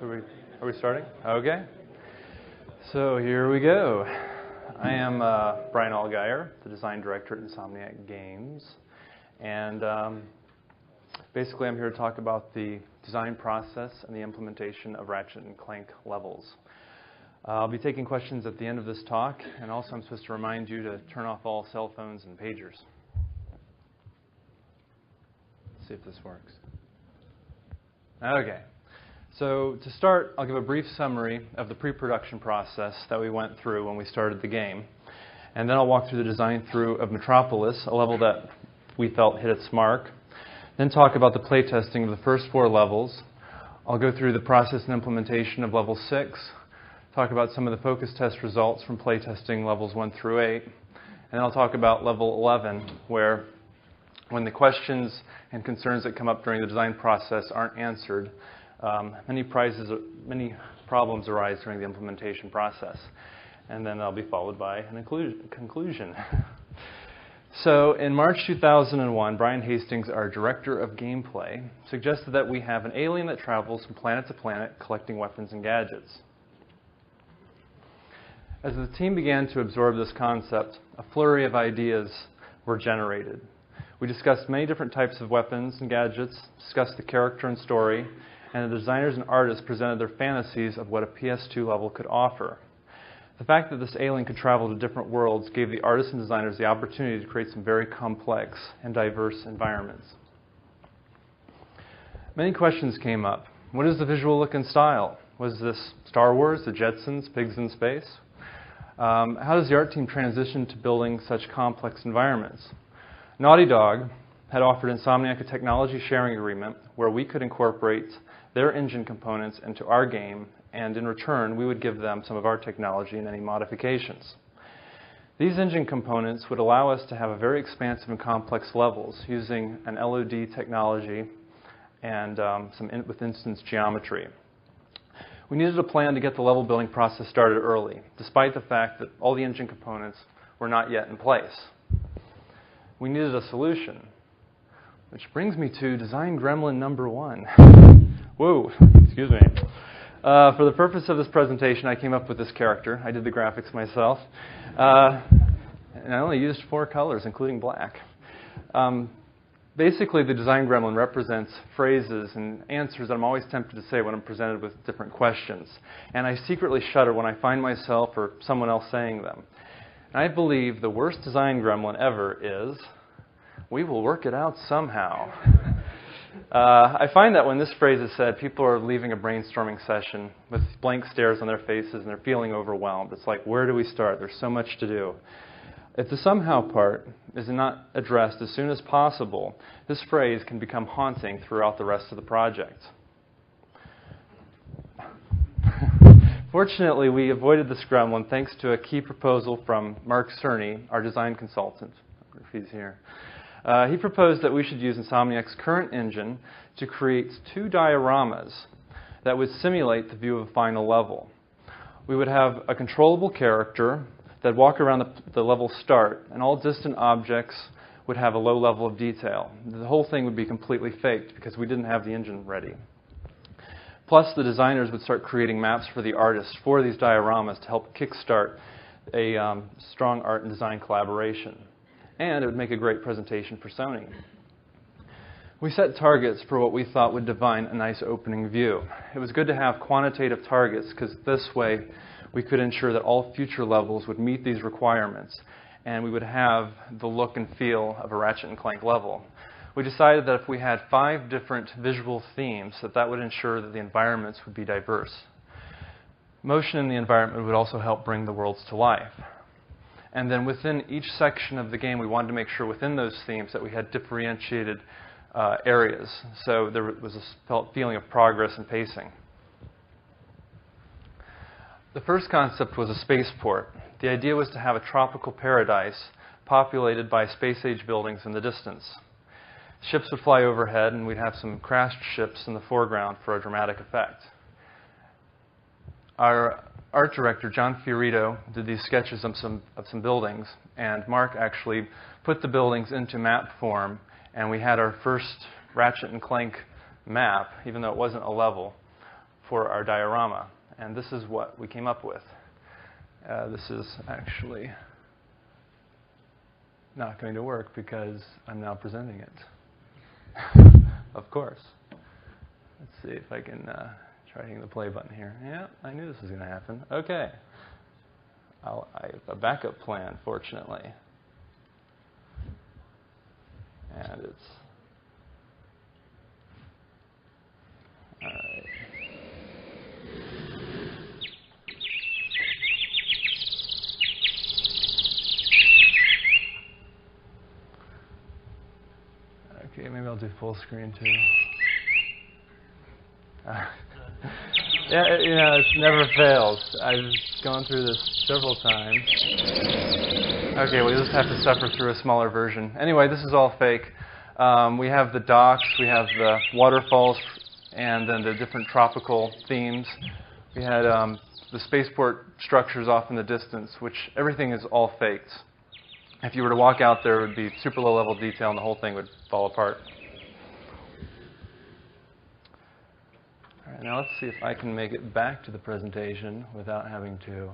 Are we starting? Okay. So here we go. I am Brian Allgeier, the design director at Insomniac Games, and basically I'm here to talk about the design process and the implementation of Ratchet and Clank levels. I'll be taking questions at the end of this talk, and also I'm supposed to remind you to turn off all cell phones and pagers. Let's see if this works. Okay. So to start, I'll give a brief summary of the pre-production process that we went through when we started the game. And then I'll walk through the design through of Metropolis, a level that we felt hit its mark. Then talk about the playtesting of the first 4 levels. I'll go through the process and implementation of level 6, talk about some of the focus test results from playtesting levels 1 through 8. And then I'll talk about level 11, where when the questions and concerns that come up during the design process aren't answered, many problems arise during the implementation process. And then that'll be followed by a conclusion. So in March 2001, Brian Hastings, our director of gameplay, suggested that we have an alien that travels from planet to planet collecting weapons and gadgets. As the team began to absorb this concept, a flurry of ideas were generated. We discussed many different types of weapons and gadgets, discussed the character and story, and the designers and artists presented their fantasies of what a PS2 level could offer. The fact that this alien could travel to different worlds gave the artists and designers the opportunity to create some very complex and diverse environments. Many questions came up. What is the visual look and style? Was this Star Wars, the Jetsons, Pigs in Space? How does the art team transition to building such complex environments? Naughty Dog had offered Insomniac a technology sharing agreement where we could incorporate their engine components into our game, and in return, we would give them some of our technology and any modifications. These engine components would allow us to have a very expansive and complex levels using an LOD technology and with instance geometry. We needed a plan to get the level building process started early, despite the fact that all the engine components were not yet in place. We needed a solution, which brings me to design gremlin number 1. Whoa, excuse me. For the purpose of this presentation, I came up with this character. I did the graphics myself. And I only used 4 colors, including black. Basically, the design gremlin represents phrases and answers that I'm always tempted to say when I'm presented with different questions. And I secretly shudder when I find myself or someone else saying them. And I believe the worst design gremlin ever is, "We will work it out somehow." I find that when this phrase is said, people are leaving a brainstorming session with blank stares on their faces and they're feeling overwhelmed. It's like, where do we start? There's so much to do. If the somehow part is not addressed as soon as possible, this phrase can become haunting throughout the rest of the project. Fortunately, we avoided this gremlin thanks to a key proposal from Mark Cerny, our design consultant, if he's here. He proposed that we should use Insomniac's current engine to create 2 dioramas that would simulate the view of a final level. We would have a controllable character that would walk around the level start, and all distant objects would have a low level of detail. The whole thing would be completely faked because we didn't have the engine ready. Plus, the designers would start creating maps for the artists for these dioramas to help kickstart a strong art and design collaboration. And it would make a great presentation for Sony. We set targets for what we thought would define a nice opening view. It was good to have quantitative targets because this way we could ensure that all future levels would meet these requirements and we would have the look and feel of a Ratchet and Clank level. We decided that if we had 5 different visual themes, that would ensure that the environments would be diverse. Motion in the environment would also help bring the worlds to life. And then within each section of the game, we wanted to make sure within those themes that we had differentiated areas. So there was a feeling of progress and pacing. The first concept was a spaceport. The idea was to have a tropical paradise populated by space-age buildings in the distance. Ships would fly overhead, and we'd have some crashed ships in the foreground for a dramatic effect. Our art director, John Fiorito, did these sketches of some buildings, and Mark actually put the buildings into map form, and we had our first Ratchet and Clank map, even though it wasn't a level, for our diorama. And this is what we came up with. This is actually not going to work because I'm now presenting it. Of course. Let's see if I can try hitting the play button here. Yeah, I knew this was going to happen. OK. I have a backup plan, fortunately. And it's all right. Okay, maybe I'll do full screen too. Yeah, you know, it never fails. I've gone through this several times. Okay, we just have to suffer through a smaller version. Anyway, this is all fake. We have the docks, we have the waterfalls, and then the different tropical themes. We had the spaceport structures off in the distance, which everything is all faked. If you were to walk out there, it would be super low-level detail, and the whole thing would fall apart. All right, now let's see if I can make it back to the presentation without having to...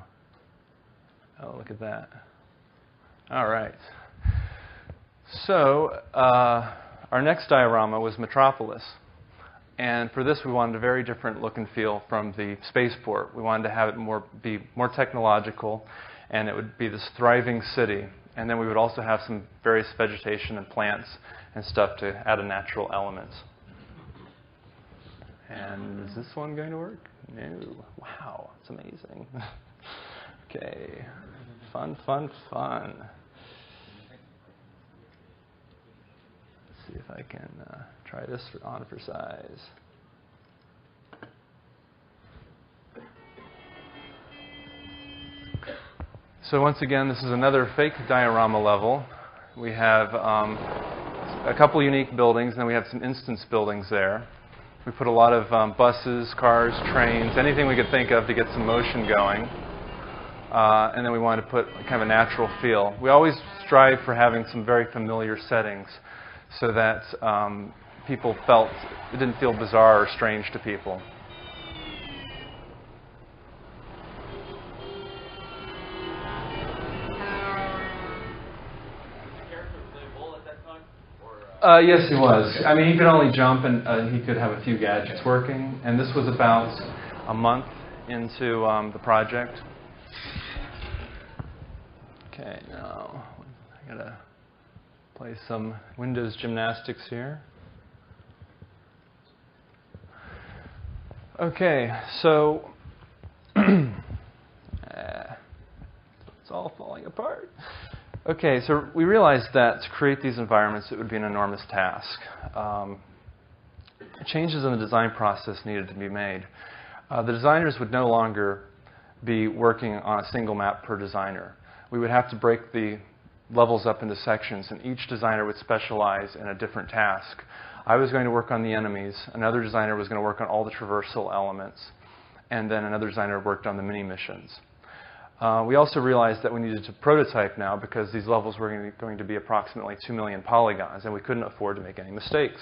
Oh, look at that. All right. So our next diorama was Metropolis. And for this, we wanted a very different look and feel from the spaceport. We wanted to have it be more technological, and it would be this thriving city. And then we would also have some various vegetation and plants and stuff to add a natural element. And is this one going to work? No. Wow, it's amazing. Okay. Fun, fun, fun. Let's see if I can try this on for size. So once again, this is another fake diorama level. We have a couple unique buildings, and then we have some instance buildings there. We put a lot of buses, cars, trains, anything we could think of to get some motion going. And then we wanted to put kind of a natural feel. We always strive for having some very familiar settings so that people felt it didn't feel bizarre or strange to people. Yes, he was. I mean, he could only jump, and he could have a few gadgets working. And this was about a month into the project. Okay, now I gotta play some Windows gymnastics here. Okay, so it's all falling apart. Okay, so we realized that to create these environments, it would be an enormous task. Changes in the design process needed to be made. The designers would no longer be working on a single map per designer. We would have to break the levels up into sections, and each designer would specialize in a different task. I was going to work on the enemies, another designer was going to work on all the traversal elements, and then another designer worked on the mini-missions. We also realized that we needed to prototype now because these levels were going to be approximately 2 million polygons, and we couldn't afford to make any mistakes.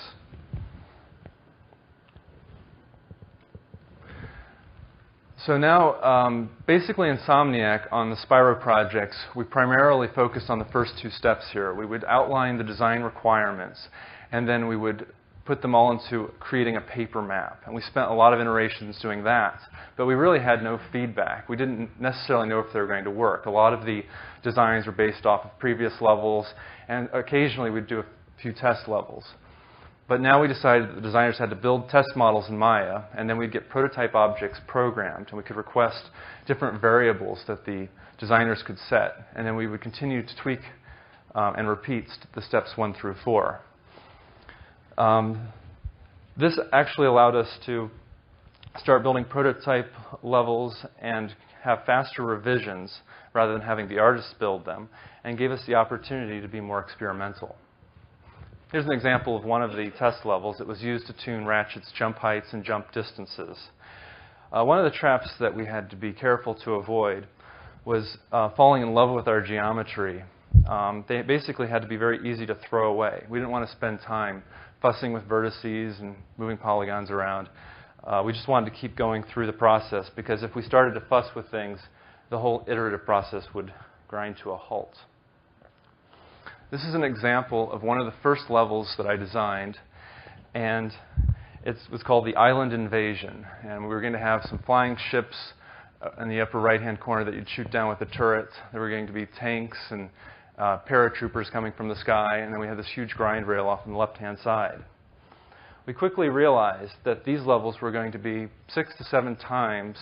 So now, basically Insomniac on the Spyro projects, we primarily focused on the first two steps here. We would outline the design requirements, and then we would put them all into creating a paper map. And we spent a lot of iterations doing that. But we really had no feedback. We didn't necessarily know if they were going to work. A lot of the designs were based off of previous levels, and occasionally we'd do a few test levels. But now we decided that the designers had to build test models in Maya, and then we'd get prototype objects programmed, and we could request different variables that the designers could set. And then we would continue to tweak and repeat the steps 1 through 4. This actually allowed us to start building prototype levels and have faster revisions rather than having the artists build them, and gave us the opportunity to be more experimental. Here's an example of one of the test levels. It was used to tune Ratchet's jump heights and jump distances. One of the traps that we had to be careful to avoid was falling in love with our geometry. They basically had to be very easy to throw away. We didn't want to spend time fussing with vertices and moving polygons around. We just wanted to keep going through the process, because if we started to fuss with things, the whole iterative process would grind to a halt. This is an example of one of the first levels that I designed, and it was called the Island Invasion. And we were going to have some flying ships in the upper right-hand corner that you'd shoot down with a turret. There were going to be tanks and paratroopers coming from the sky, and then we had this huge grind rail off on the left-hand side. We quickly realized that these levels were going to be 6 to 7 times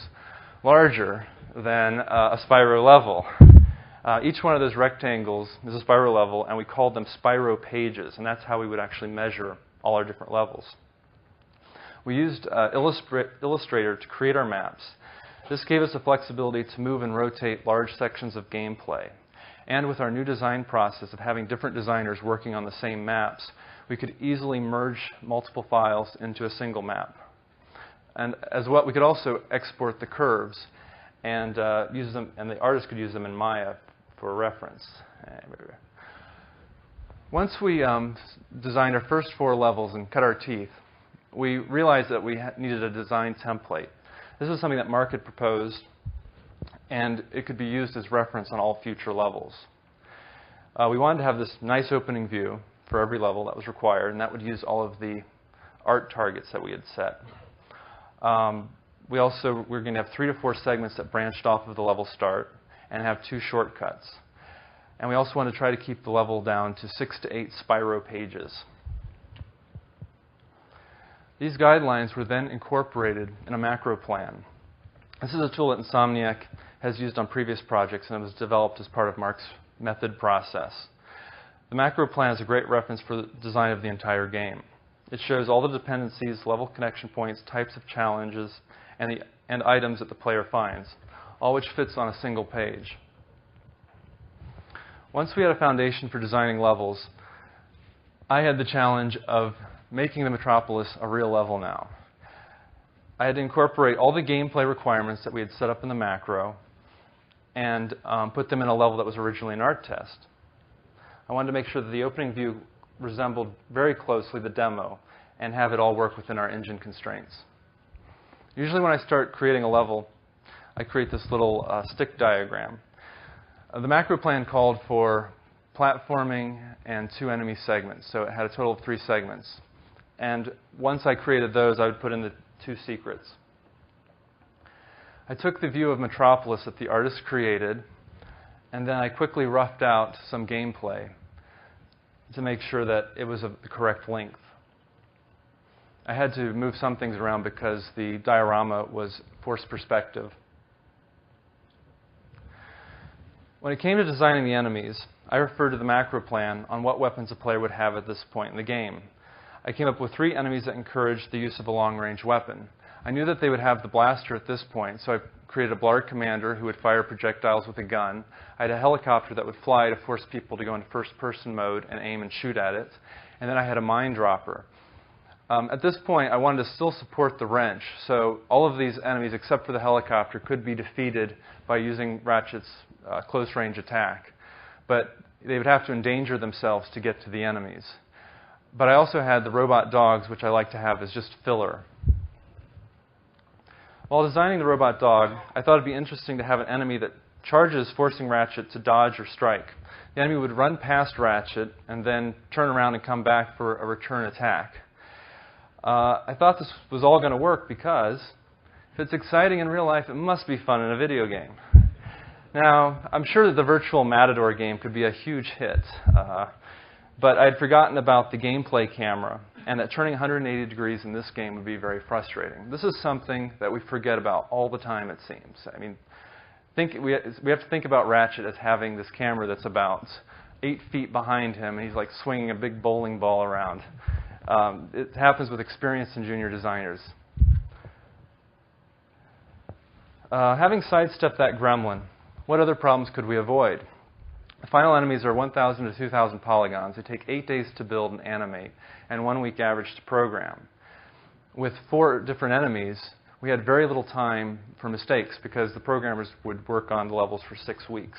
larger than a Spyro level. Each one of those rectangles is a Spyro level, and we called them Spyro pages, and that's how we would actually measure all our different levels. We used Illustrator to create our maps. This gave us the flexibility to move and rotate large sections of gameplay. And with our new design process of having different designers working on the same maps, we could easily merge multiple files into a single map. And as well, we could also export the curves and use them, and the artist could use them in Maya for reference. Once we designed our first 4 levels and cut our teeth, we realized that we needed a design template. This is something that Mark had proposed, and it could be used as reference on all future levels. We wanted to have this nice opening view for every level that was required, and that would use all of the art targets that we had set. We were going to have 3 to 4 segments that branched off of the level start and have 2 shortcuts. And we also wanted to try to keep the level down to 6 to 8 Spyro pages. These guidelines were then incorporated in a macro plan. This is a tool that Insomniac has used on previous projects, and it was developed as part of Mark's method process. The macro plan is a great reference for the design of the entire game. It shows all the dependencies, level connection points, types of challenges, and items that the player finds, all which fits on a single page. Once we had a foundation for designing levels, I had the challenge of making the Metropolis a real level now. I had to incorporate all the gameplay requirements that we had set up in the macro and put them in a level that was originally an art test. I wanted to make sure that the opening view resembled very closely the demo and have it all work within our engine constraints. Usually when I start creating a level, I create this little stick diagram. The macro plan called for platforming and 2 enemy segments, so it had a total of 3 segments. And once I created those, I would put in the 2 secrets. I took the view of Metropolis that the artist created, and then I quickly roughed out some gameplay to make sure that it was of the correct length. I had to move some things around because the diorama was forced perspective. When it came to designing the enemies, I referred to the macro plan on what weapons a player would have at this point in the game. I came up with 3 enemies that encouraged the use of a long-range weapon. I knew that they would have the blaster at this point, so I created a Blard commander who would fire projectiles with a gun. I had a helicopter that would fly to force people to go into first-person mode and aim and shoot at it. And then I had a mine dropper. At this point, I wanted to still support the wrench, so all of these enemies, except for the helicopter, could be defeated by using Ratchet's close-range attack. But they would have to endanger themselves to get to the enemies. But I also had the robot dogs, which I like to have as just filler. While designing the robot dog, I thought it'd be interesting to have an enemy that charges, forcing Ratchet to dodge or strike. The enemy would run past Ratchet and then turn around and come back for a return attack. I thought this was all going to work because if it's exciting in real life, it must be fun in a video game. Now, I'm sure that the virtual Matador game could be a huge hit. But I had forgotten about the gameplay camera, and that turning 180 degrees in this game would be very frustrating. This is something that we forget about all the time, it seems. I mean, we have to think about Ratchet as having this camera that's about 8 feet behind him, and he's like swinging a big bowling ball around. It happens with experienced and junior designers. Having sidestepped that gremlin, what other problems could we avoid? The final enemies are 1,000 to 2,000 polygons. They take 8 days to build and animate, and 1 week average to program. With 4 different enemies, we had very little time for mistakes because the programmers would work on the levels for 6 weeks.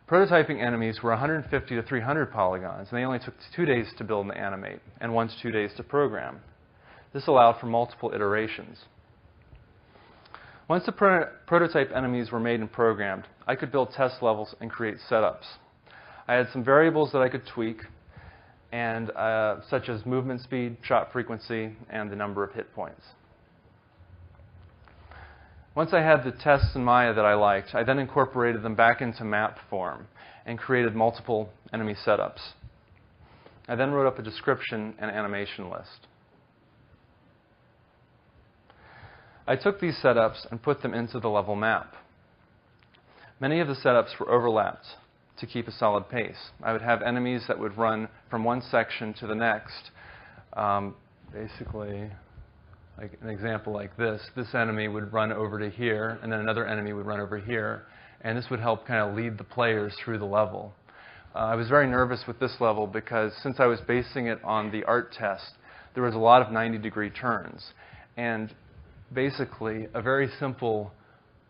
Prototyping enemies were 150 to 300 polygons, and they only took 2 days to build and animate, and 1 to 2 days to program. This allowed for multiple iterations. Once the prototype enemies were made and programmed, I could build test levels and create setups. I had some variables that I could tweak, and such as movement speed, shot frequency, and the number of hit points. Once I had the tests in Maya that I liked, I then incorporated them back into map form and created multiple enemy setups. I then wrote up a description and animation list. I took these setups and put them into the level map. Many of the setups were overlapped to keep a solid pace. I would have enemies that would run from one section to the next. Basically, like an example like this. This enemy would run over to here, and then another enemy would run over here. And this would help kind of lead the players through the level. I was very nervous with this level because since I was basing it on the art test, there was a lot of 90-degree turns. And basically, a very simple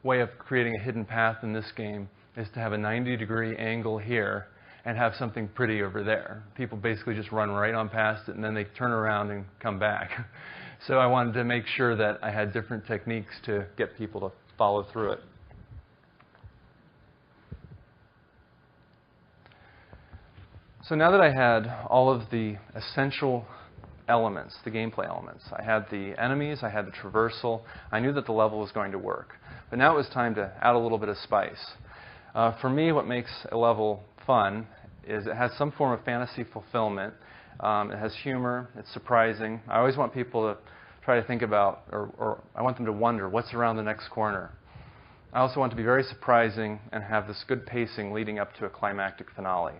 way of creating a hidden path in this game is to have a 90-degree angle here and have something pretty over there. People basically just run right on past it, and then they turn around and come back. So I wanted to make sure that I had different techniques to get people to follow through it. So now that I had all of the essential elements, the gameplay elements, I had the enemies, I had the traversal, I knew that the level was going to work. But now it was time to add a little bit of spice. For me, what makes a level fun is it has some form of fantasy fulfillment. It has humor, it's surprising. I always want people to try to think about, or I want them to wonder, what's around the next corner? I also want it to be very surprising and have this good pacing leading up to a climactic finale.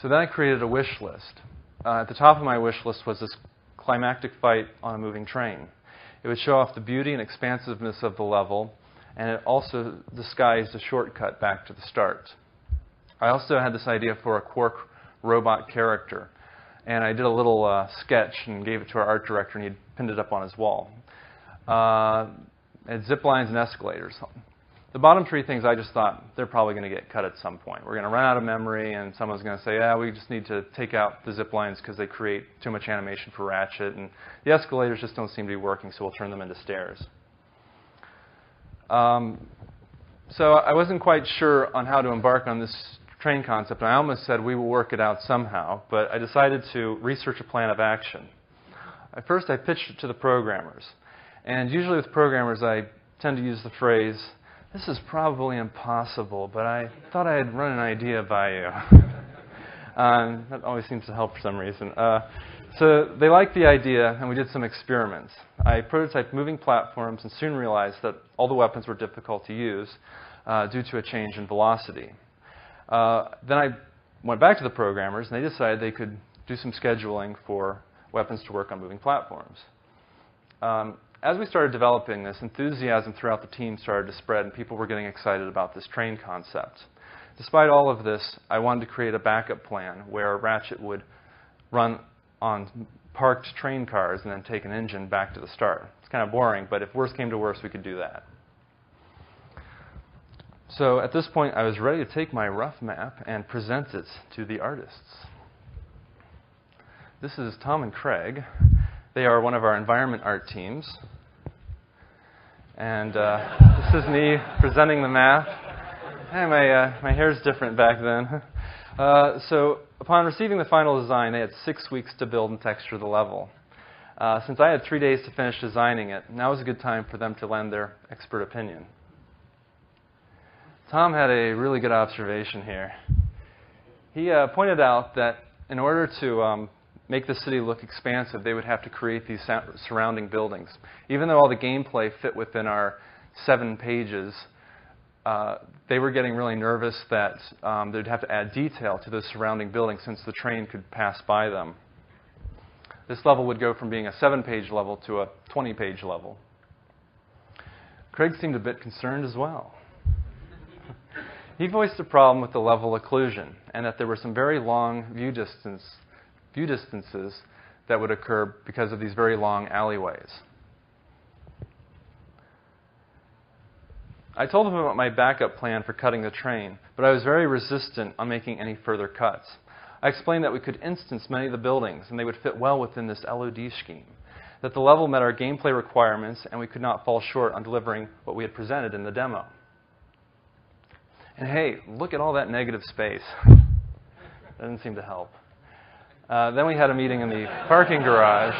So then I created a wish list. At the top of my wish list was this climactic fight on a moving train. It would show off the beauty and expansiveness of the level, and it also disguised a shortcut back to the start. I also had this idea for a Quark robot character, and I did a little sketch and gave it to our art director, and he pinned it up on his wall. It had zip lines and escalators. The bottom three things I just thought they're probably going to get cut at some point. We're going to run out of memory, and someone's going to say, yeah, we just need to take out the zip lines because they create too much animation for Ratchet, and the escalators just don't seem to be working, so we'll turn them into stairs. So I wasn't quite sure on how to embark on this train concept, and I almost said we will work it out somehow, but I decided to research a plan of action. At first, I pitched it to the programmers, and usually with programmers, I tend to use the phrase, this is probably impossible, but I thought I'd run an idea by you. That always seems to help for some reason. So they liked the idea, and we did some experiments. I prototyped moving platforms and soon realized that all the weapons were difficult to use due to a change in velocity. Then I went back to the programmers, and they decided they could do some scheduling for weapons to work on moving platforms. As we started developing this, enthusiasm throughout the team started to spread, and people were getting excited about this train concept. Despite all of this, I wanted to create a backup plan where Ratchet would run on parked train cars and then take an engine back to the start. It's kind of boring, but if worse came to worse, we could do that. So at this point, I was ready to take my rough map and present it to the artists. This is Tom and Craig. They are one of our environment art teams. And this is me presenting the map. Hey, my hair's different back then. So upon receiving the final design, they had 6 weeks to build and texture the level. Since I had 3 days to finish designing it, now was a good time for them to lend their expert opinion. Tom had a really good observation here. He pointed out that in order to make the city look expansive, they would have to create these surrounding buildings. Even though all the gameplay fit within our 7 pages, they were getting really nervous that they'd have to add detail to those surrounding buildings since the train could pass by them. This level would go from being a 7-page level to a 20-page level. Craig seemed a bit concerned as well. He voiced a problem with the level occlusion and that there were some very long view distances that would occur because of these very long alleyways. I told him about my backup plan for cutting the train, but I was very resistant on making any further cuts. I explained that we could instance many of the buildings, and they would fit well within this LOD scheme, that the level met our gameplay requirements, and we could not fall short on delivering what we had presented in the demo. And hey, look at all that negative space. Doesn't seem to help. Then we had a meeting in the parking garage,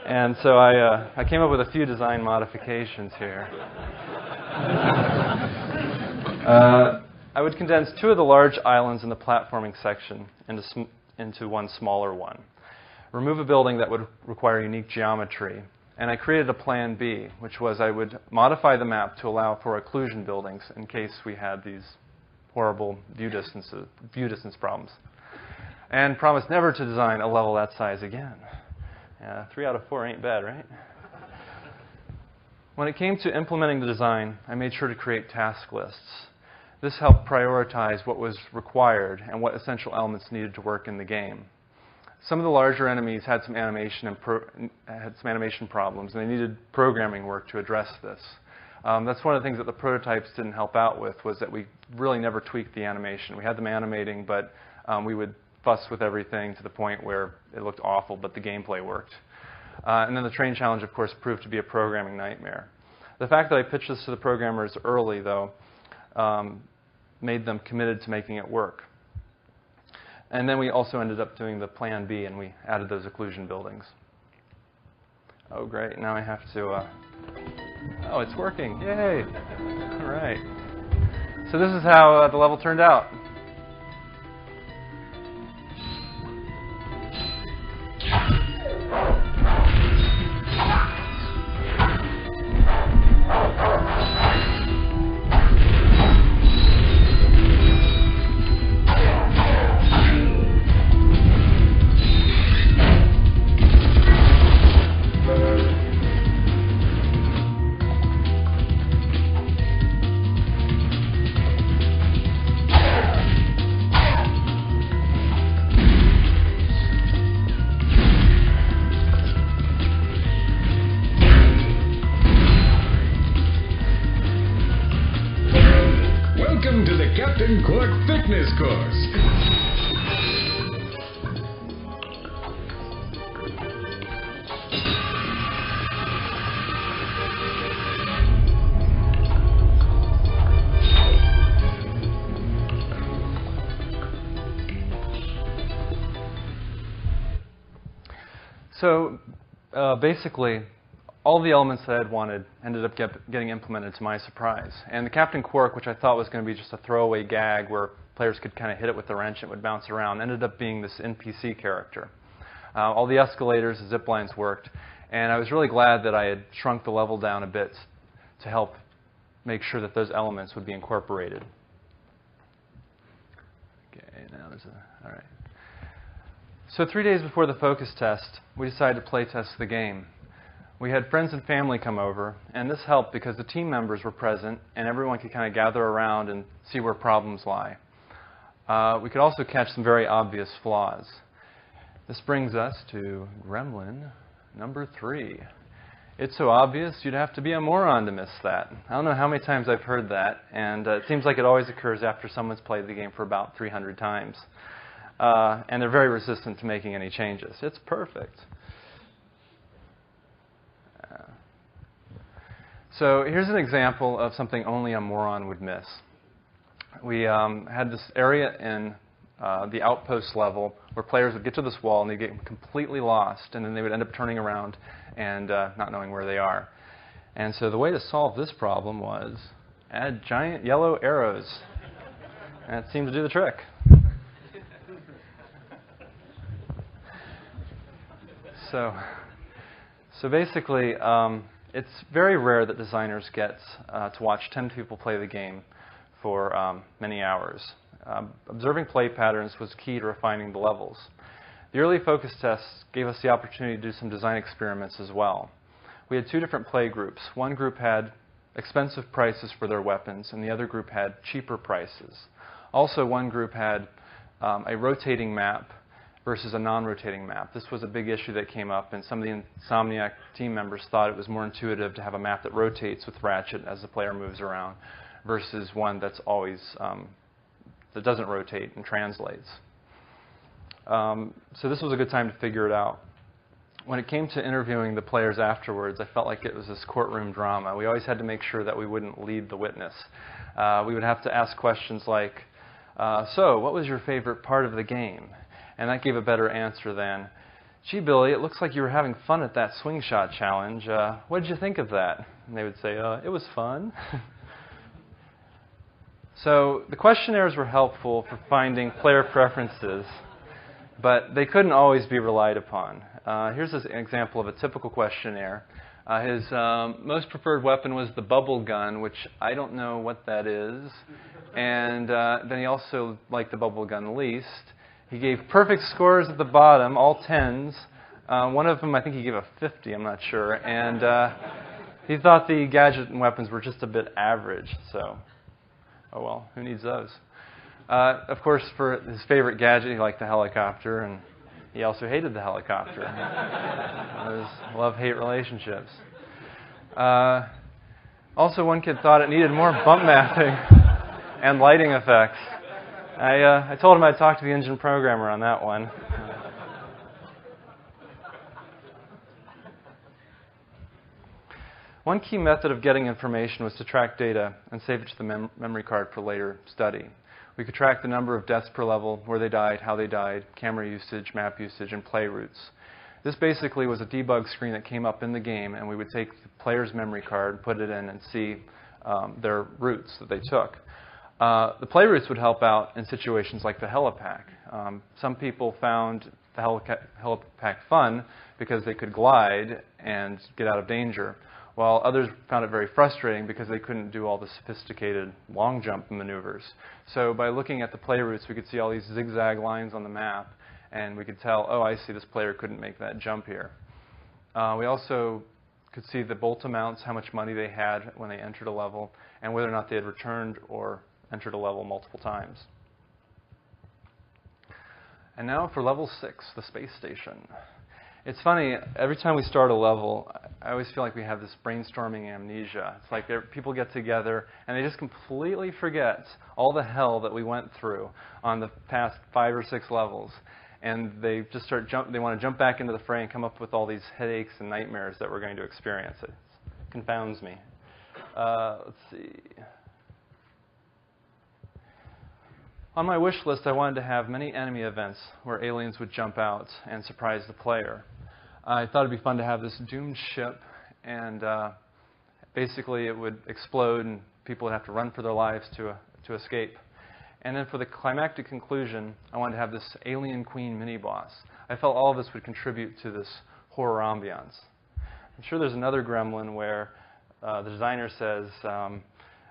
and so I came up with a few design modifications here. I would condense 2 of the large islands in the platforming section into one smaller one. Remove a building that would require unique geometry. And I created a plan B, which was I would modify the map to allow for occlusion buildings in case we had these horrible view distance problems. And promised never to design a level that size again. 3 out of 4 ain't bad, right? When it came to implementing the design, I made sure to create task lists. This helped prioritize what was required and what essential elements needed to work in the game. Some of the larger enemies had some animation problems, and they needed programming work to address this. That's one of the things that the prototypes didn't help out with, was that we really never tweaked the animation. We had them animating, but we would fuss with everything to the point where it looked awful, but the gameplay worked. And then the train challenge, of course, proved to be a programming nightmare. The fact that I pitched this to the programmers early, though, made them committed to making it work. And then we also ended up doing the plan B, and we added those occlusion buildings. Oh, great. Now I have to... Oh, it's working. Yay. All right. So this is how the level turned out. Fitness course. So basically, all the elements that I had wanted ended up getting implemented to my surprise. And the Captain Quark, which I thought was going to be just a throwaway gag where players could kind of hit it with the wrench and it would bounce around, ended up being this NPC character. All the escalators, the zip lines worked. And I was really glad that I had shrunk the level down a bit to help make sure that those elements would be incorporated. Okay, now there's a... All right. So 3 days before the focus test, we decided to play test the game. We had friends and family come over, and this helped because the team members were present, and everyone could kind of gather around and see where problems lie. We could also catch some very obvious flaws. This brings us to Gremlin number 3. It's so obvious you'd have to be a moron to miss that. I don't know how many times I've heard that, and it seems like it always occurs after someone's played the game for about 300 times. And they're very resistant to making any changes. It's perfect. So here's an example of something only a moron would miss. We had this area in the outpost level where players would get to this wall and they'd get completely lost, and then they would end up turning around and not knowing where they are. And so the way to solve this problem was add giant yellow arrows. And it seemed to do the trick. So basically, it's very rare that designers get to watch 10 people play the game for many hours. Observing play patterns was key to refining the levels. The early focus tests gave us the opportunity to do some design experiments as well. We had 2 different play groups. One group had expensive prices for their weapons, and the other group had cheaper prices. Also, one group had a rotating map versus a non-rotating map. This was a big issue that came up, and some of the Insomniac team members thought it was more intuitive to have a map that rotates with Ratchet as the player moves around versus one that's always that doesn't rotate and translates. So this was a good time to figure it out. When it came to interviewing the players afterwards, I felt like it was this courtroom drama. We always had to make sure that we wouldn't lead the witness. We would have to ask questions like, so what was your favorite part of the game? And that gave a better answer than, gee, Billy, it looks like you were having fun at that swing shot challenge. What did you think of that? And they would say, it was fun. So the questionnaires were helpful for finding player preferences, but they couldn't always be relied upon. Here's an example of a typical questionnaire. His most preferred weapon was the bubble gun, which I don't know what that is. And then he also liked the bubble gun least. He gave perfect scores at the bottom, all 10s. One of them, I think he gave a 50, I'm not sure. And he thought the gadget and weapons were just a bit average. So, oh well, who needs those? Of course, for his favorite gadget, he liked the helicopter, and he also hated the helicopter. It was love-hate relationships. Also, one kid thought it needed more bump mapping and lighting effects. I told him I'd talk to the engine programmer on that one. One key method of getting information was to track data and save it to the memory card for later study. We could track the number of deaths per level, where they died, how they died, camera usage, map usage, and play routes. This basically was a debug screen that came up in the game, and we would take the player's memory card, put it in, and see their routes that they took. The play routes would help out in situations like the helipack. Some people found the helipack fun because they could glide and get out of danger, while others found it very frustrating because they couldn't do all the sophisticated long jump maneuvers. So by looking at the play routes, we could see all these zigzag lines on the map, and we could tell, oh, I see, this player couldn't make that jump here. We also could see the bolt amounts, how much money they had when they entered a level, and whether or not they had returned or entered a level multiple times. And now for level 6, the space station. It's funny, every time we start a level, I always feel like we have this brainstorming amnesia. It's like people get together and they just completely forget all the hell that we went through on the past 5 or 6 levels. And they just they want to jump back into the fray and come up with all these headaches and nightmares that we're going to experience. It confounds me. Let's see. On my wish list, I wanted to have many enemy events where aliens would jump out and surprise the player. I thought it'd be fun to have this doomed ship, and basically it would explode and people would have to run for their lives to escape. And then for the climactic conclusion, I wanted to have this alien queen mini-boss. I felt all of this would contribute to this horror ambiance. I'm sure there's another gremlin where the designer says,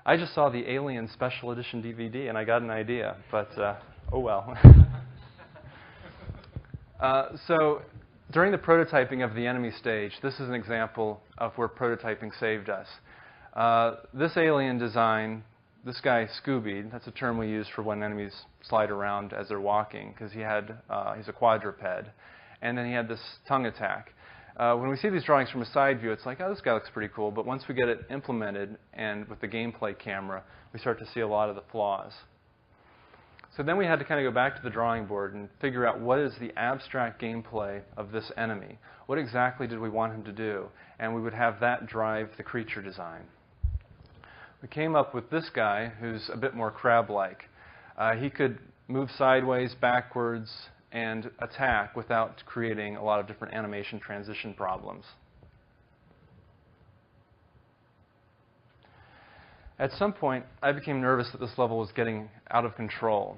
I just saw the Alien Special Edition DVD and I got an idea, but oh well. So during the prototyping of the enemy stage, this is an example of where prototyping saved us. This alien design, this guy Scooby, that's a term we use for when enemies slide around as they're walking, because he's a quadruped, and then he had this tongue attack. When we see these drawings from a side view, it's like, oh, this guy looks pretty cool. But once we get it implemented and with the gameplay camera, we start to see a lot of the flaws. So then we had to kind of go back to the drawing board and figure out what is the abstract gameplay of this enemy. What exactly did we want him to do? And we would have that drive the creature design. We came up with this guy who's a bit more crab-like. He could move sideways, backwards, and attack without creating a lot of different animation transition problems. At some point, I became nervous that this level was getting out of control.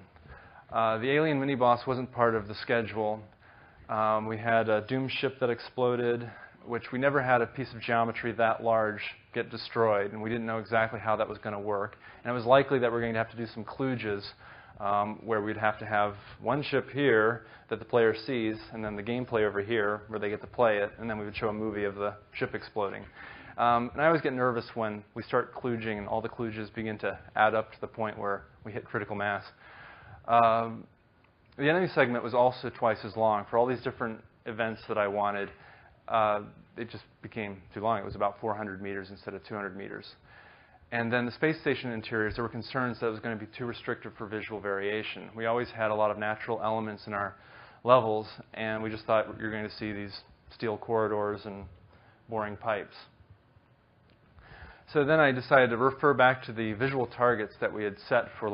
The alien mini-boss wasn't part of the schedule. We had a doomed ship that exploded, which we never had a piece of geometry that large get destroyed, and we didn't know exactly how that was going to work. And it was likely that we're going to have to do some kludges, where we'd have to have one ship here that the player sees, and then the gameplay over here where they get to play it, and then we would show a movie of the ship exploding. And I always get nervous when we start kludging and all the kludges begin to add up to the point where we hit critical mass. The enemy segment was also twice as long. For all these different events that I wanted, it just became too long. It was about 400 meters instead of 200 meters. And then the space station interiors, there were concerns that it was going to be too restrictive for visual variation. We always had a lot of natural elements in our levels, and we just thought you're going to see these steel corridors and boring pipes. So then I decided to refer back to the visual targets that we had set for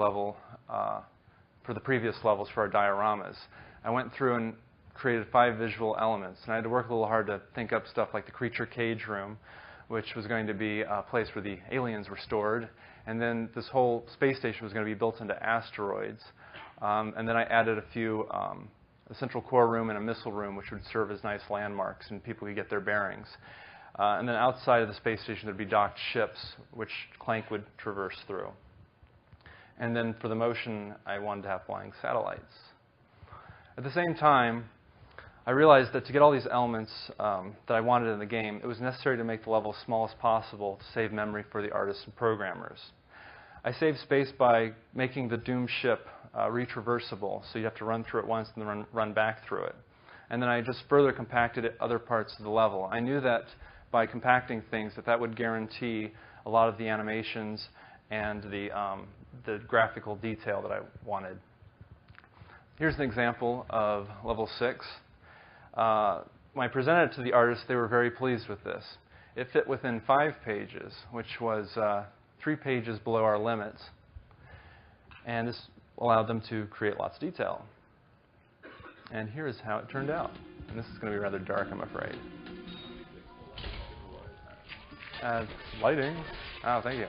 the previous levels for our dioramas. I went through and created 5 visual elements, and I had to work a little hard to think up stuff like the creature cage room, which was going to be a place where the aliens were stored, and then this whole space station was going to be built into asteroids. And then I added a few, a central core room and a missile room, which would serve as nice landmarks, and people could get their bearings. And then outside of the space station, there'd be docked ships, which Clank would traverse through. And then for the motion, I wanted to have flying satellites. At the same time, I realized that to get all these elements that I wanted in the game, it was necessary to make the level as small as possible to save memory for the artists and programmers. I saved space by making the doomed ship retraversable, so you have to run through it once and then run back through it. And then I just further compacted other parts of the level. I knew that by compacting things, that would guarantee a lot of the animations and the graphical detail that I wanted. Here's an example of level 6. When I presented it to the artists, they were very pleased with this. It fit within 5 pages, which was 3 pages below our limits. And this allowed them to create lots of detail. And here's how it turned out. And this is going to be rather dark, I'm afraid. Lighting. Oh, thank you.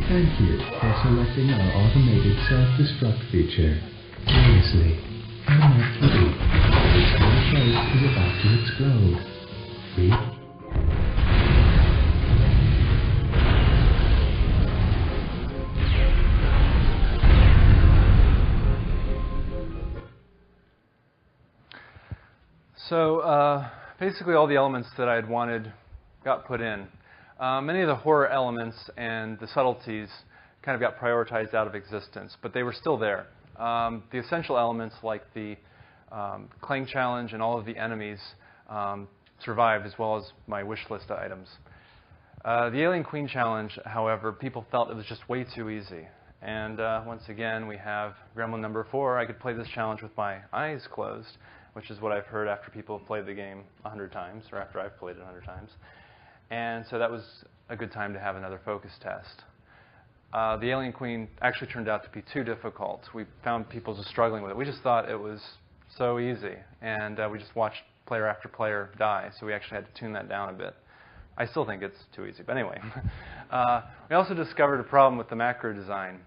Thank you for selecting our automated self-destruct feature. Seriously, I'm not kidding. This place is about to explode. Freak. So basically all the elements that I had wanted got put in. Many of the horror elements and the subtleties kind of got prioritized out of existence, but they were still there. The essential elements like the Clank challenge and all of the enemies survived, as well as my wish list items. The Alien Queen challenge, however, people felt it was just way too easy. And once again, we have Gremlin number 4. I could play this challenge with my eyes closed, which is what I've heard after people have played the game 100 times, or after I've played it 100 times. And so that was a good time to have another focus test. The Alien Queen actually turned out to be too difficult. We found people just struggling with it. We just thought it was so easy, and we just watched player after player die, so we actually had to tune that down a bit. I still think it's too easy, but anyway. We also discovered a problem with the macro design.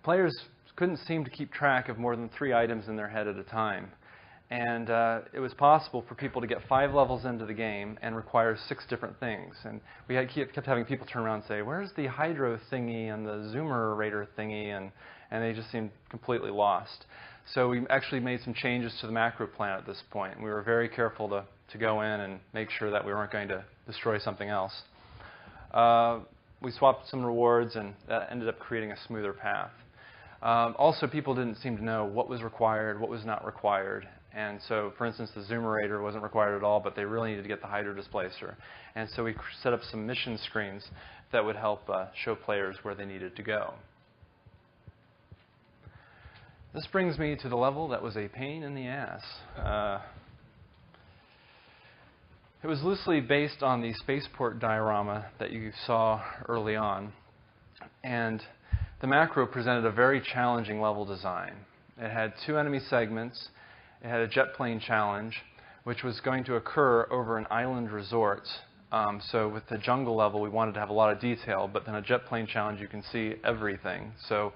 Players couldn't seem to keep track of more than 3 items in their head at a time. And it was possible for people to get 5 levels into the game and require 6 different things. And we kept having people turn around and say, where's the hydro thingy and the zoomer radar thingy? And they just seemed completely lost. So we actually made some changes to the macro plan at this point. And we were very careful to go in and make sure that we weren't going to destroy something else. We swapped some rewards, and that ended up creating a smoother path. Also, people didn't seem to know what was required, what was not required. And so, for instance, the zoomerator wasn't required at all, but they really needed to get the hydro displacer. And so we set up some mission screens that would help show players where they needed to go. This brings me to the level that was a pain in the ass. It was loosely based on the spaceport diorama that you saw early on. And the macro presented a very challenging level design. It had 2 enemy segments. It had a jet plane challenge, which was going to occur over an island resort. So with the jungle level, we wanted to have a lot of detail, but then a jet plane challenge, you can see everything. So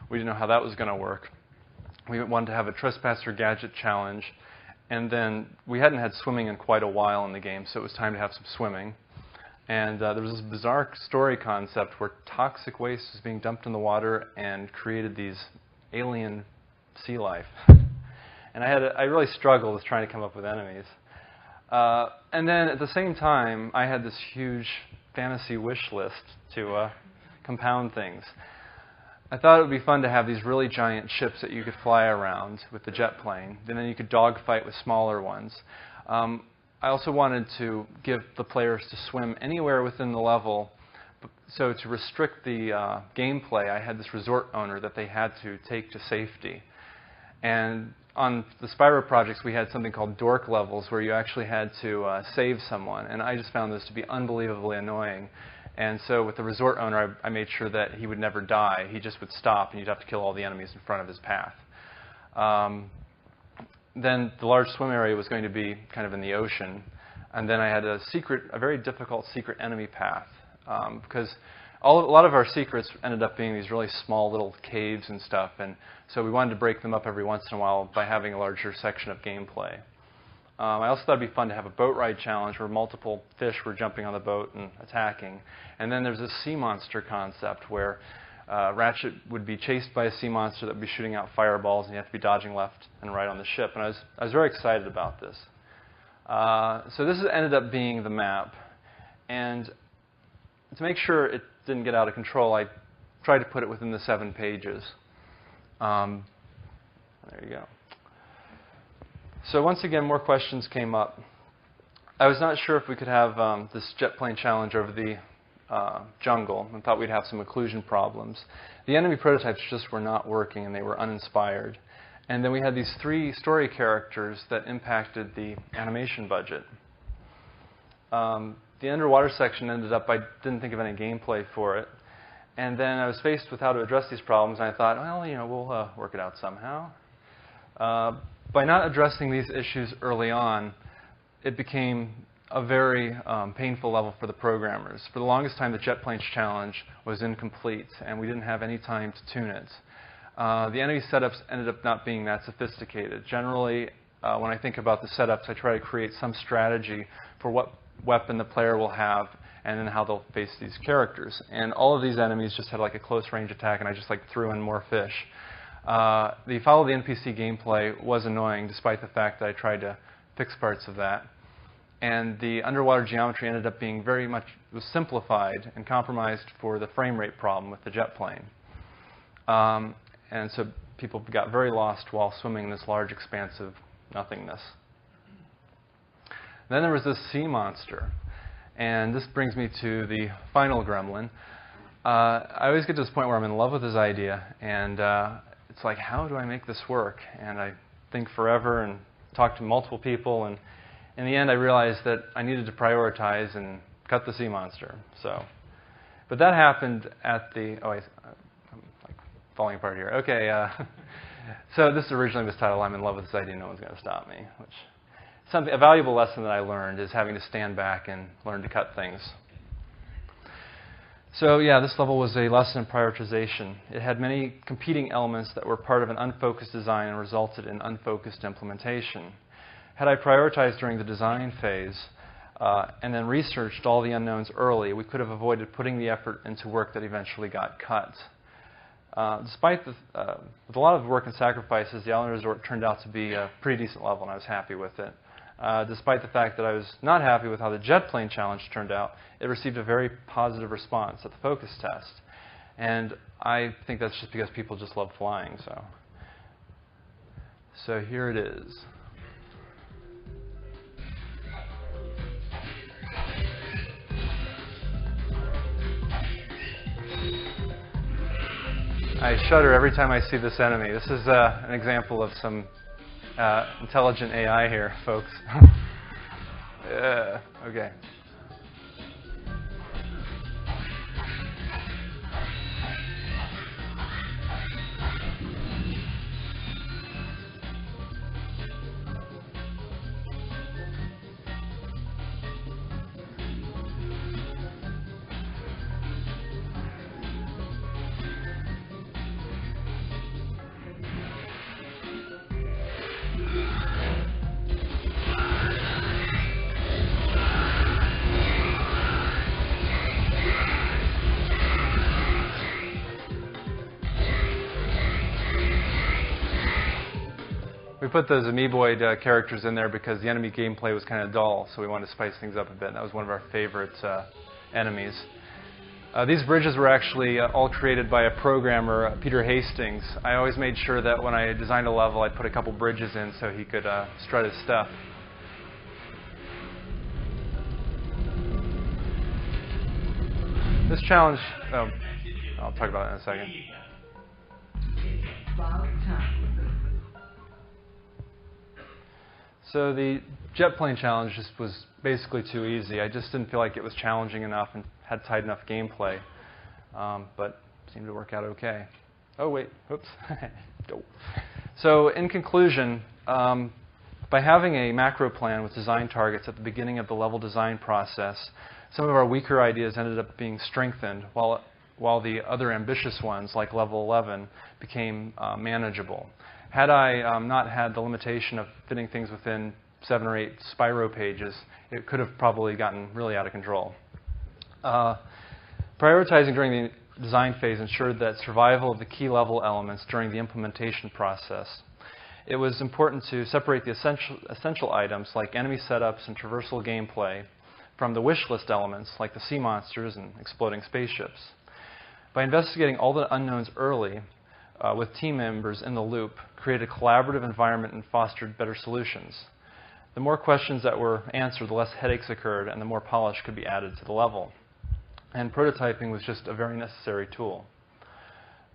we didn't know how that was going to work. We wanted to have a trespasser gadget challenge, and then we hadn't had swimming in quite a while in the game, so it was time to have some swimming. And there was this bizarre story concept where toxic waste was being dumped in the water and created these alien sea life. And I really struggled with trying to come up with enemies. And then at the same time, I had this huge fantasy wish list to compound things. I thought it would be fun to have these really giant ships that you could fly around with the jet plane, and then you could dogfight with smaller ones. I also wanted to give the players to swim anywhere within the level. So to restrict the gameplay, I had this resort owner that they had to take to safety. And on the Spyro projects, we had something called dork levels, where you actually had to save someone. And I just found those to be unbelievably annoying. And so with the resort owner, I made sure that he would never die. He just would stop, and you'd have to kill all the enemies in front of his path. Then the large swim area was going to be kind of in the ocean. And then I had a very difficult secret enemy path. Because a lot of our secrets ended up being these really small little caves and stuff. And so we wanted to break them up every once in a while by having a larger section of gameplay. I also thought it'd be fun to have a boat ride challenge where multiple fish were jumping on the boat and attacking. And then there's this sea monster concept where Ratchet would be chased by a sea monster that would be shooting out fireballs, and you have to be dodging left and right on the ship. And I was very excited about this. So this ended up being the map. And to make sure it didn't get out of control, I tried to put it within the 7 pages. There you go. So once again, more questions came up. I was not sure if we could have this jet plane challenge over the jungle, and thought we'd have some occlusion problems. The enemy prototypes just were not working, and they were uninspired. And then we had these 3 story characters that impacted the animation budget. The underwater section ended up, I didn't think of any gameplay for it. And then I was faced with how to address these problems, and I thought, well, we'll work it out somehow. By not addressing these issues early on, it became a very painful level for the programmers. For the longest time, the jet planes challenge was incomplete, and we didn't have any time to tune it. The enemy setups ended up not being that sophisticated. Generally, when I think about the setups, I try to create some strategy for what weapon the player will have and then how they'll face these characters. And all of these enemies just had like a close range attack, and I just threw in more fish. The follow the NPC gameplay was annoying, despite the fact that I tried to fix parts of that. And the underwater geometry ended up being was simplified and compromised for the frame rate problem with the jet plane. And so people got very lost while swimming in this large expanse of nothingness. Then there was this sea monster. And this brings me to the final gremlin. I always get to this point where I'm in love with this idea, and it's like, how do I make this work? And I think forever and talk to multiple people, and in the end I realized that I needed to prioritize and cut the sea monster. But that happened at the, I'm falling apart here. Okay, so this originally was titled, I'm in love with this idea, no one's going to stop me, which a valuable lesson that I learned is having to stand back and learn to cut things. So yeah, this level was a lesson in prioritization. It had many competing elements that were part of an unfocused design and resulted in unfocused implementation. Had I prioritized during the design phase and then researched all the unknowns early, we could have avoided putting the effort into work that eventually got cut. Despite with a lot of work and sacrifices, the Island Resort turned out to be a pretty decent level, and I was happy with it. Despite the fact that I was not happy with how the jet plane challenge turned out, it received a very positive response at the focus test. And I think that's just because people just love flying. So here it is. I shudder every time I see this enemy. This is an example of some intelligent AI here, folks. Okay. put those amoeboid characters in there because the enemy gameplay was kind of dull, so we wanted to spice things up a bit. That was one of our favorite enemies. These bridges were actually all created by a programmer, Peter Hastings. I always made sure that when I designed a level, I'd put a couple bridges in so he could strut his stuff. This challenge, I'll talk about it in a second. So the jet plane challenge just was basically too easy. I just didn't feel like it was challenging enough and had tight enough gameplay, but seemed to work out okay. Oh wait, oops. So in conclusion, by having a macro plan with design targets at the beginning of the level design process, some of our weaker ideas ended up being strengthened, while the other ambitious ones, like level 11, became manageable. Had I not had the limitation of fitting things within 7 or 8 Spyro pages, it could have probably gotten really out of control. Prioritizing during the design phase ensured that survival of the key level elements during the implementation process. It was important to separate the essential items like enemy setups and traversal gameplay from the wish list elements like the sea monsters and exploding spaceships. By investigating all the unknowns early, with team members in the loop, created a collaborative environment and fostered better solutions. The more questions that were answered, the less headaches occurred, and the more polish could be added to the level. And prototyping was just a very necessary tool.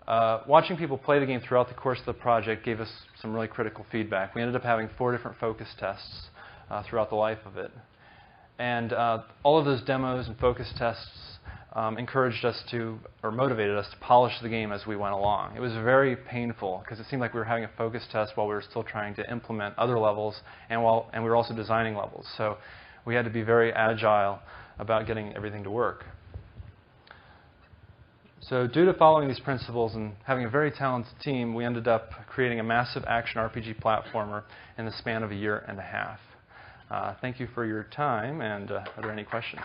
Watching people play the game throughout the course of the project gave us some really critical feedback. We ended up having 4 different focus tests throughout the life of it. And all of those demos and focus tests encouraged us to, or motivated us to polish the game as we went along. It was very painful because it seemed like we were having a focus test while we were still trying to implement other levels, and we were also designing levels. So we had to be very agile about getting everything to work. So due to following these principles and having a very talented team, we ended up creating a massive action RPG platformer in the span of a year and a half. Thank you for your time, and are there any questions?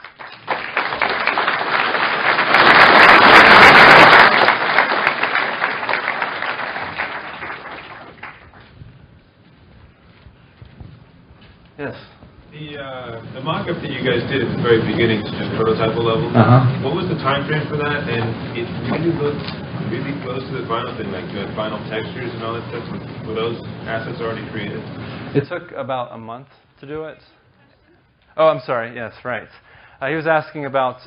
Yes. The mock-up that you guys did at the very beginning, just prototypal level, what was the time frame for that? And it really looked really close to the final thing, like the final textures and all that stuff. Were those assets already created? It took about a month to do it. Oh, I'm sorry. Yes, right. He was asking about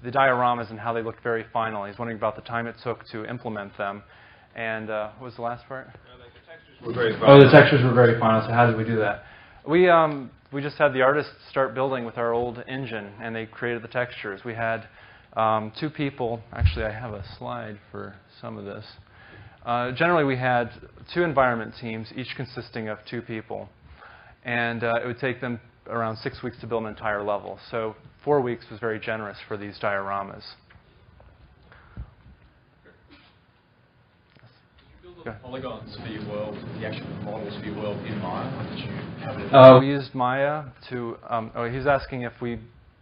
the dioramas and how they looked very final. He's wondering about the time it took to implement them. And what was the last part? Like the textures were very final. Oh, the textures were very final. So how did we do that? We just had the artists start building with our old engine, and they created the textures. We had 2 people. Actually, I have a slide for some of this. Generally, we had 2 environment teams, each consisting of 2 people. And it would take them around 6 weeks to build an entire level. So 4 weeks was very generous for these dioramas. The polygons for your world, the actual models for your world in Maya? Or did you have it? We used Maya to. He was asking if we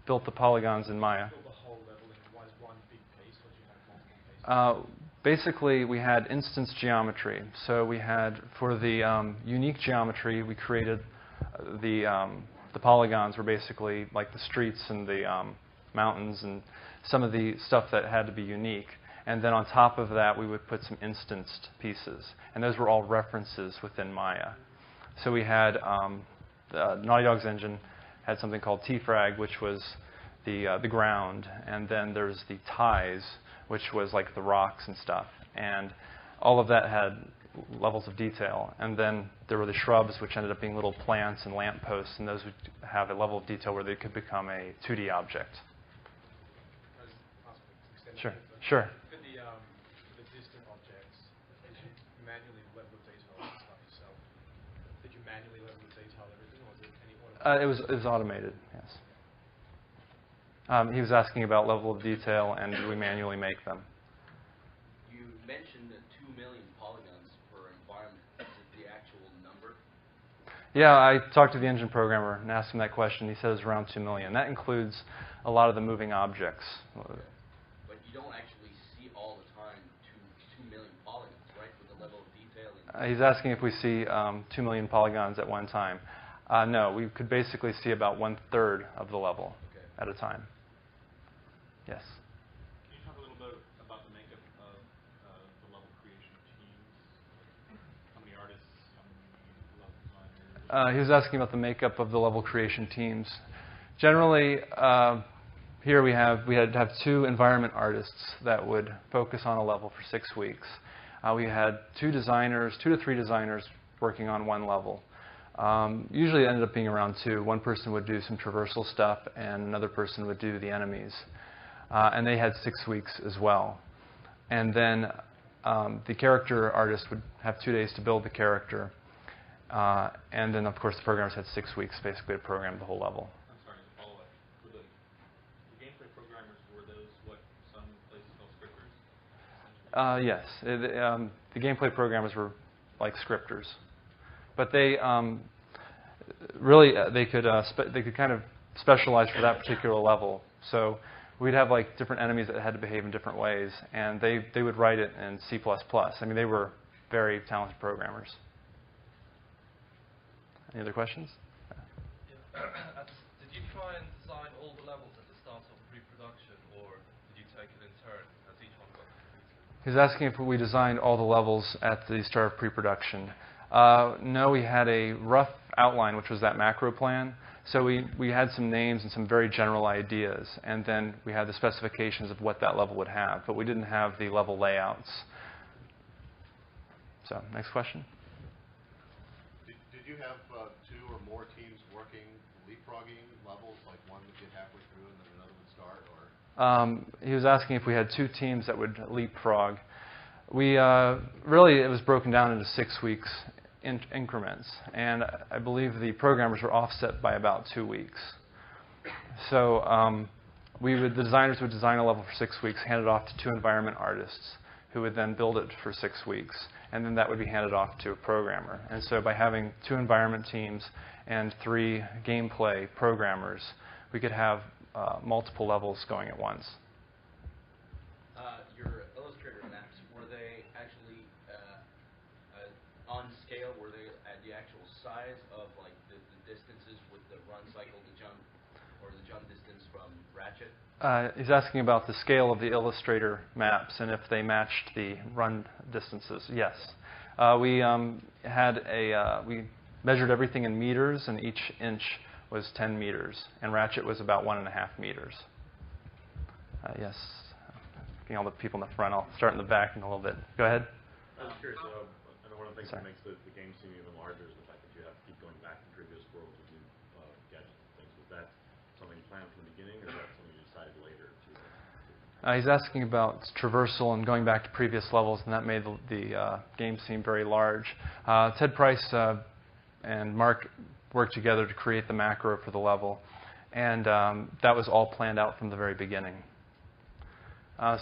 built the polygons in Maya. Built the whole level in one big piece, or did you have multiple pieces? Basically, we had instance geometry. So we had, for the unique geometry, we created the polygons were basically like the streets and the mountains and some of the stuff that had to be unique. And then on top of that, we would put some instanced pieces. And those were all references within Maya. So we had Naughty Dog's engine had something called T-Frag, which was the ground. And then there's the ties, which was like the rocks and stuff. And all of that had levels of detail. And then there were the shrubs, which ended up being little plants and lampposts. And those would have a level of detail where they could become a 2D object. Sure, sure. It was automated, yes. He was asking about level of detail, and do we manually make them? You mentioned 2 million polygons per environment. Is it the actual number? Yeah, I talked to the engine programmer and asked him that question. He said it was around 2 million. That includes a lot of the moving objects. But you don't actually see all the time 2 million polygons, right, with the level of detail? He's asking if we see 2 million polygons at one time. No, we could basically see about 1/3 of the level at a time. Yes? Can you talk a little bit about the makeup of the level creation teams? How many artists, how many level designers? He was asking about the makeup of the level creation teams. Generally, here we had to have 2 environment artists that would focus on a level for 6 weeks. We had 2 to 3 designers working on one level. Usually it ended up being around 2. One person would do some traversal stuff, and another person would do the enemies. And they had 6 weeks as well. And then the character artist would have 2 days to build the character. And then, of course, the programmers had 6 weeks basically to program the whole level. I'm sorry, to follow up. For the gameplay programmers, were those what some places call scripters? Yes. The gameplay programmers were like scripters. But they really they could kind of specialize for that particular level. So we'd have like different enemies that had to behave in different ways, and they would write it in C++. I mean, they were very talented programmers. Any other questions? Did you try and design all the levels at the start of pre-production, or did you take it in turn as each one got completed? He's asking if we designed all the levels at the start of pre-production. No, we had a rough outline, which was that macro plan. So we had some names and some very general ideas, and then we had the specifications of what that level would have, but we didn't have the level layouts. So, next question. Did you have 2 or more teams working leapfrogging levels, like one would get halfway through and then another would start, or? He was asking if we had 2 teams that would leapfrog. We really, it was broken down into 6 weeks increments, and I believe the programmers were offset by about 2 weeks. So the designers would design a level for 6 weeks, hand it off to 2 environment artists, who would then build it for 6 weeks, and then that would be handed off to a programmer. And so by having 2 environment teams and 3 gameplay programmers, we could have multiple levels going at once. Your Illustrator maps, were they actually on scale? Were they at the actual size of like the distances with the run cycle, the jump, or the jump distance from Ratchet? He's asking about the scale of the Illustrator maps and if they matched the run distances. Yes. We measured everything in meters, and each inch was 10 meters, and Ratchet was about 1.5 meters. Yes. Getting all the people in the front. I'll start in the back in a little bit. Go ahead. I was curious. I know one of the things that makes the game seem even larger is the fact that you have to keep going back to previous worlds with new gadgets and things. Was that something you planned from the beginning, or is that something you decided later to? He's asking about traversal and going back to previous levels, and that made the game seem very large. Ted Price and Mark worked together to create the macro for the level, and that was all planned out from the very beginning.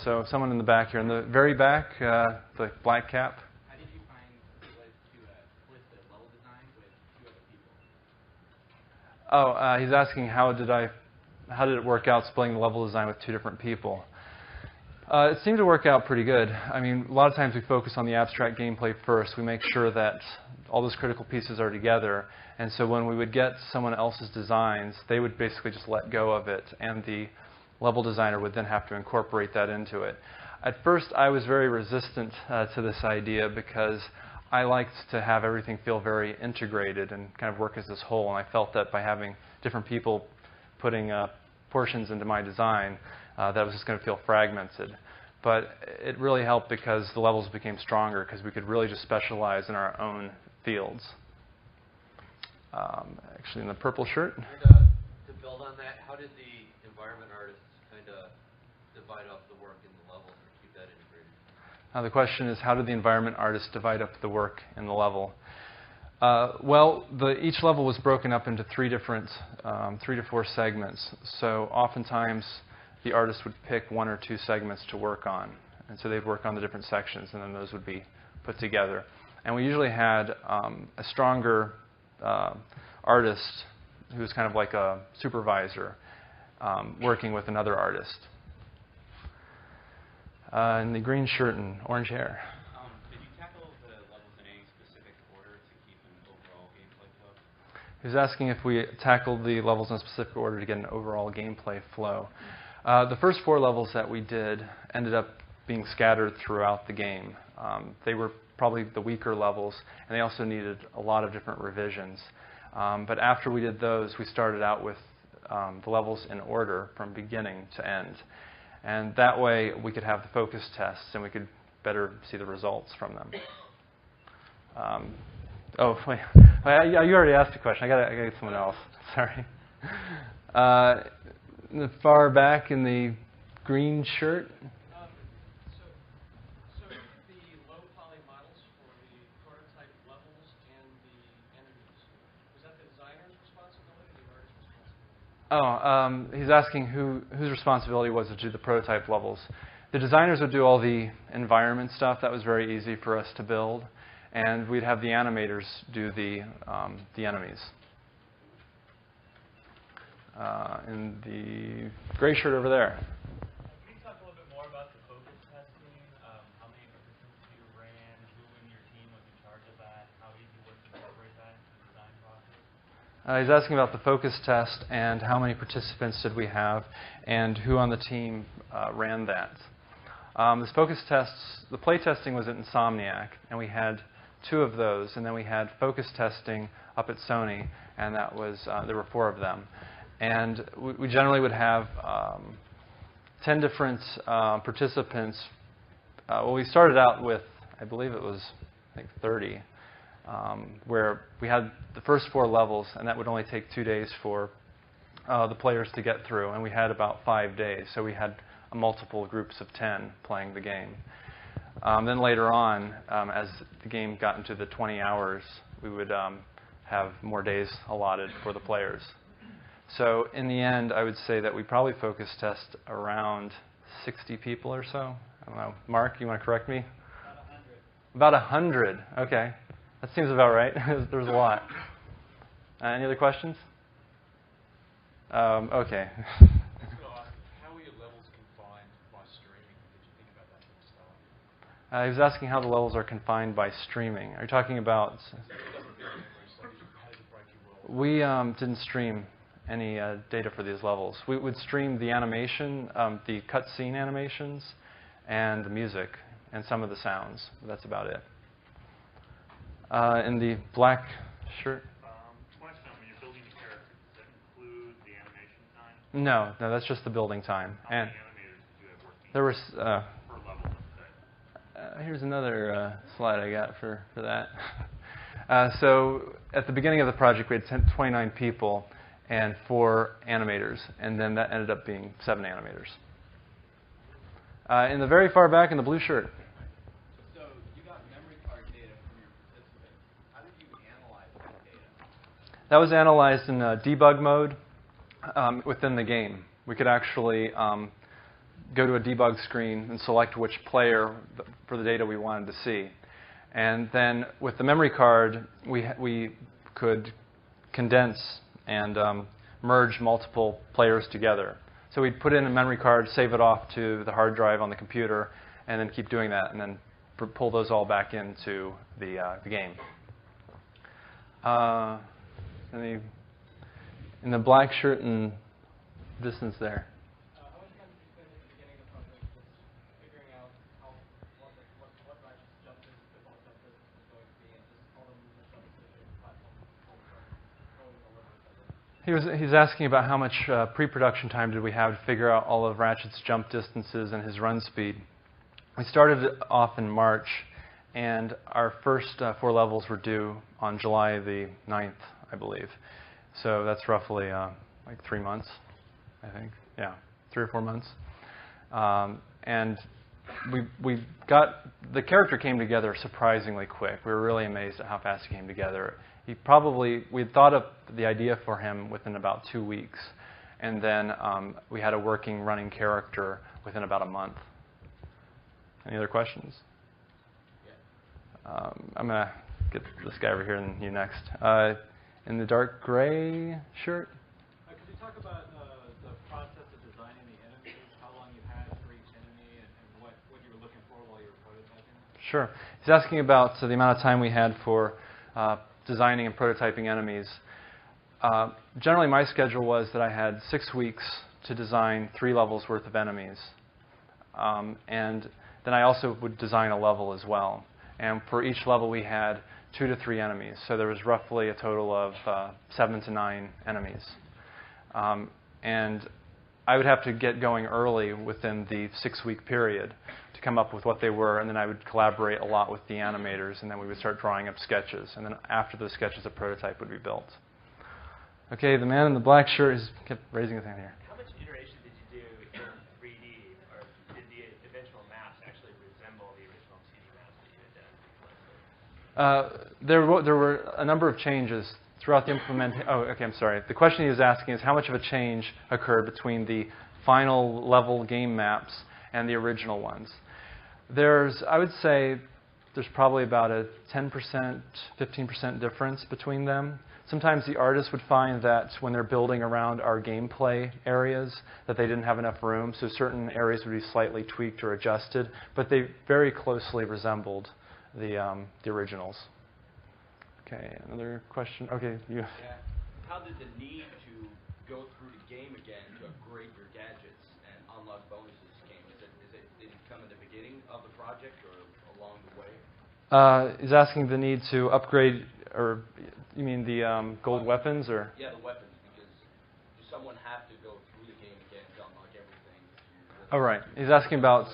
So someone in the back here, in the very back, the black cap. How did you find the way to split the level design with 2 other people? He's asking how did it work out splitting the level design with 2 different people. It seemed to work out pretty good. I mean, a lot of times we focus on the abstract gameplay first. We make sure that all those critical pieces are together. And so when we would get someone else's designs, they would basically just let go of it, and the level designer would then have to incorporate that into it. At first, I was very resistant to this idea because I liked to have everything feel very integrated and kind of work as this whole. And I felt that by having different people putting portions into my design, that was just going to feel fragmented. But it really helped because the levels became stronger because we could really just specialize in our own fields. Actually, in the purple shirt. And, to build on that, how did the environment artists kind of divide up the work in the levels or keep that integrated? The question is, how did the environment artists divide up the work in the level? Well, each level was broken up into 3 to 4 segments. So oftentimes, the artist would pick 1 or 2 segments to work on. And so they'd work on the different sections, and then those would be put together. And we usually had a stronger artist who was kind of like a supervisor working with another artist. In the green shirt and orange hair. Did you tackle the levels in any specific He was asking if we tackled the levels in a specific order to get an overall gameplay flow. The first 4 levels that we did ended up being scattered throughout the game. They were probably the weaker levels, and they also needed a lot of different revisions. But after we did those, we started out with the levels in order from beginning to end. And that way, we could have the focus tests, and we could better see the results from them. Oh, wait. You already asked a question. I gotta get someone else. Sorry. In the far back in the green shirt. So the low poly models for the prototype levels and the enemies, was that the designer's responsibility or the artist's responsibility? He's asking whose responsibility was to do the prototype levels. The designers would do all the environment stuff. That was very easy for us to build. And we'd have the animators do the enemies. In the gray shirt over there. Can you talk a little bit more about the focus testing? How many participants you ran? Who in your team was in charge of that? How easy was it to incorporate that into the design process? He's asking about the focus test and how many participants did we have and who on the team ran that. This focus tests, the playtesting was at Insomniac, and we had 2 of those, and then we had focus testing up at Sony, and that was there were 4 of them. And we generally would have 10 different participants. Well, we started out with, I believe it was, 30, where we had the first 4 levels, and that would only take 2 days for the players to get through, and we had about 5 days, so we had multiple groups of 10 playing the game. Then later on, as the game got into the 20 hours, we would have more days allotted for the players. So in the end, I would say that we probably focus test around 60 people or so. I don't know. Mark, you want to correct me? About 100. Okay. That seems about right. There's a lot. Any other questions? Okay. He was asking how the levels are confined by streaming. Are you talking about... We didn't stream any data for these levels. We would stream the animation, the cutscene animations, and the music, and some of the sounds. That's about it. In the black shirt? Question, when you're building a character, does that include the animation time? No, that's just the building time. How many animators did you have working there was... per level, let's say? Here's another slide I got for that. So at the beginning of the project, we had 29 people and 4 animators, and then that ended up being 7 animators. In the very far back in the blue shirt. So you got memory card data from your participants. How did you analyze that data? That was analyzed in debug mode within the game. We could actually go to a debug screen and select which player for the data we wanted to see. And then with the memory card, we could condense and merge multiple players together. So we'd put in a memory card, save it off to the hard drive on the computer, and then keep doing that, and then pull those all back into the game. In the black shirt and distance there. He's asking about how much pre-production time did we have to figure out all of Ratchet's jump distances and his run speed. We started off in March, and our first 4 levels were due on July the 9th, I believe. So that's roughly like 3 months, I think. Yeah, 3 or 4 months. And we got the character came together surprisingly quick. We were really amazed at how fast he came together. We'd thought of the idea for him within about 2 weeks, and then we had a working, running character within about a month. Any other questions? Yeah. I'm going to get this guy over here and you next. In the dark gray shirt? Could you talk about the process of designing the enemies, how long you had for each enemy, and what you were looking for while you were prototyping? Sure. He's asking about the amount of time we had for designing and prototyping enemies. Generally, my schedule was that I had 6 weeks to design 3 levels worth of enemies. And then I also would design a level as well. And for each level, we had 2 to 3 enemies. So there was roughly a total of 7 to 9 enemies. And I would have to get going early within the 6-week period to come up with what they were, and then I would collaborate a lot with the animators, and then we would start drawing up sketches. And then after those sketches, a prototype would be built. Okay, the man in the black shirt kept raising his hand here. How much iteration did you do in 3D, or did the eventual maps actually resemble the original 2D maps that you had done? There were a number of changes throughout the implementation. Oh, okay, I'm sorry. The question he was asking is how much of a change occurred between the final level game maps and the original ones. I would say there's probably about a 10%, 15% difference between them. Sometimes the artists would find that when they're building around our gameplay areas that they didn't have enough room, so certain areas would be slightly tweaked or adjusted, but they very closely resembled the originals. Okay, another question. Okay, you. Yeah. How did the need to go through the game again to upgrade your gadgets and unlock bonuses came? Did it come at the beginning of the project or along the way? Is asking the need to upgrade, or you mean the gold weapons, or? Yeah, the weapons, because does someone have to go through the game again to unlock everything? Oh, right. He's asking about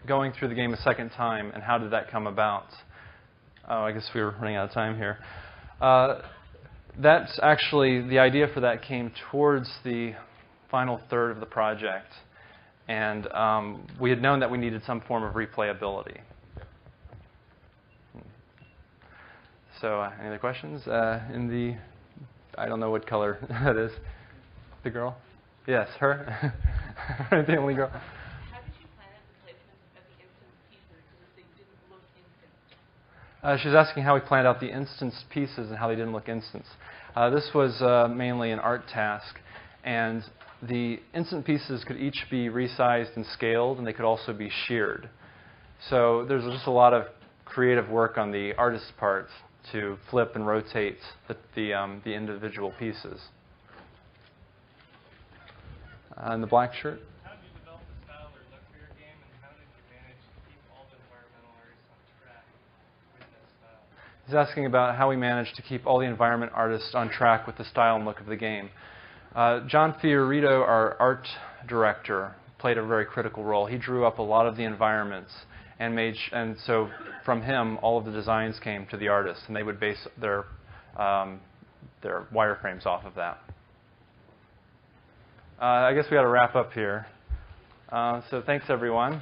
going through the game a second time, and how did that come about? Oh, I guess we were running out of time here. That's actually, the idea for that came towards the final third of the project. And we had known that we needed some form of replayability. So any other questions? I don't know what color that is. The girl? Yes, her. The only girl. She's asking how we planned out the instance pieces and how they didn't look instance. This was mainly an art task, and the instant pieces could each be resized and scaled, and they could also be sheared. So there's just a lot of creative work on the artist's part to flip and rotate the individual pieces. And the black shirt. He's asking about how we managed to keep all the environment artists on track with the style and look of the game. John Fiorito, our art director, played a very critical role. He drew up a lot of the environments, and so from him, all of the designs came to the artists, and they would base their wireframes off of that. I guess we got to wrap up here. So thanks, everyone.